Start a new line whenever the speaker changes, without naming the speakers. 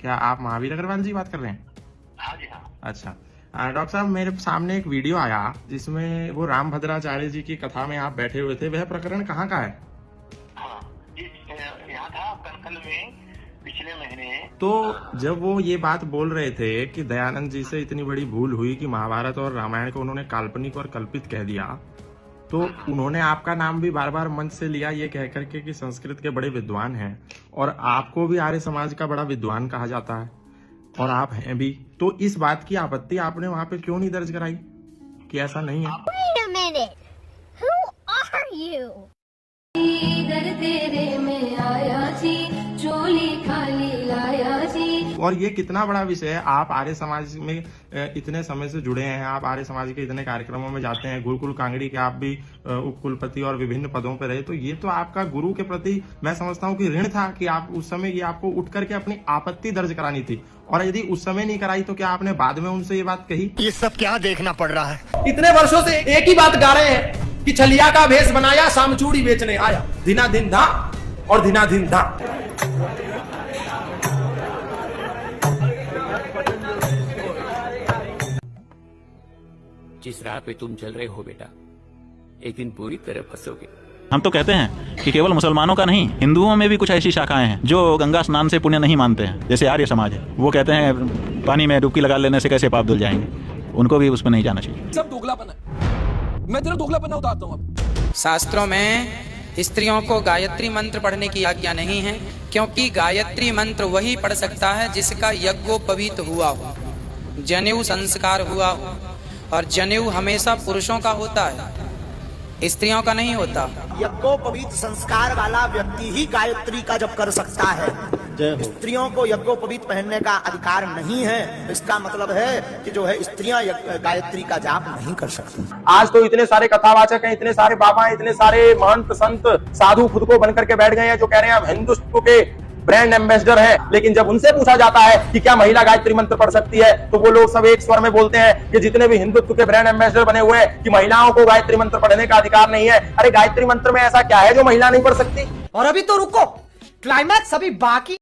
क्या आप महावीर अग्रवाल जी बात कर रहे हैं?
हाँ जी हाँ।
अच्छा, डॉक्टर साहब मेरे सामने एक वीडियो आया जिसमें वो रामभद्राचार्य जी की कथा में आप बैठे हुए थे, वह प्रकरण कहाँ का है?
हाँ, यहाँ था कनकल में पिछले महीने।
तो जब वो ये बात बोल रहे थे कि दयानंद जी से इतनी बड़ी भूल हुई कि महाभारत और रामायण को उन्होंने काल्पनिक और कल्पित कह दिया, तो उन्होंने आपका नाम भी बार बार मंच से लिया ये कह करके कि संस्कृत के बड़े विद्वान हैं और आपको भी आर्य समाज का बड़ा विद्वान कहा जाता है और आप हैं भी, तो इस बात की आपत्ति आपने वहां पे क्यों नहीं दर्ज कराई कि ऐसा नहीं है?
Wait a minute. Who are you?
दर तेरे में आया जी, चोली खाली लाया जी।
और ये कितना बड़ा विषय है। आप आर्य समाज में इतने समय से जुड़े हैं, आप आर्य समाज के इतने कार्यक्रमों में जाते हैं, गुरुकुल कांगड़ी के आप भी उप कुलपति और विभिन्न पदों पर रहे, तो ये तो आपका गुरु के प्रति मैं समझता हूँ कि ऋण था कि आप उस समय ये आपको उठ करके अपनी आपत्ति दर्ज करानी थी, और यदि उस समय नहीं कराई तो क्या आपने बाद में उनसे ये बात कही?
ये सब क्या देखना पड़ रहा है?
इतने वर्षों से एक ही बात गा रहे हैं कि छलिया का भेष बनाया, सामचूड़ी बेचने आया, दिना दिन धा और दिना दिन धा।
जिस राह पे तुम चल रहे हो बेटा, एक दिन पूरी तरह फंसोगे।
हम तो कहते हैं कि केवल मुसलमानों का नहीं, हिंदुओं में भी कुछ ऐसी शाखाएं हैं जो गंगा स्नान से पुण्य नहीं मानते हैं। जैसे आर्य समाज है, वो कहते हैं पानी में डुबकी लगा लेने से कैसे पाप धुल जाएंगे, उनको भी उसमें नहीं जाना चाहिए।
सब दोगलापन है, मैं तेरा दोगलापन उतारता हूँ अब।
शास्त्रों में स्त्रियों को गायत्री मंत्र पढ़ने की आज्ञा नहीं है, क्योंकि गायत्री मंत्र वही पढ़ सकता है जिसका यज्ञोपवीत हुआ हो, जनेऊ संस्कार हुआ हो, और जनेऊ हमेशा पुरुषों का होता है, स्त्रियों का नहीं होता।
यज्ञोपवीत संस्कार वाला व्यक्ति ही गायत्री का जप कर सकता है। स्त्रियों को यज्ञोपवीत पहनने का अधिकार नहीं है। इसका मतलब है कि जो है स्त्रियां गायत्री का जाप नहीं कर सकती।
आज तो इतने सारे कथावाचक हैं, इतने सारे बाबा हैं, इतने सारे महंत संत साधु खुद को बनकर के बैठ गए हैं जो कह रहे हैं हम हिंदुत्व के ब्रांड एम्बेसडर है, लेकिन जब उनसे पूछा जाता है कि क्या महिला गायत्री मंत्र पढ़ सकती है, तो वो लोग सब एक स्वर में बोलते हैं कि जितने भी हिंदुत्व के ब्रांड एम्बेसडर बने हुए हैं कि महिलाओं को गायत्री मंत्र पढ़ने का अधिकार नहीं है। अरे गायत्री मंत्र में ऐसा क्या है जो महिला नहीं पढ़ सकती?
और अभी तो रुको, क्लाइमैक्स अभी बाकी।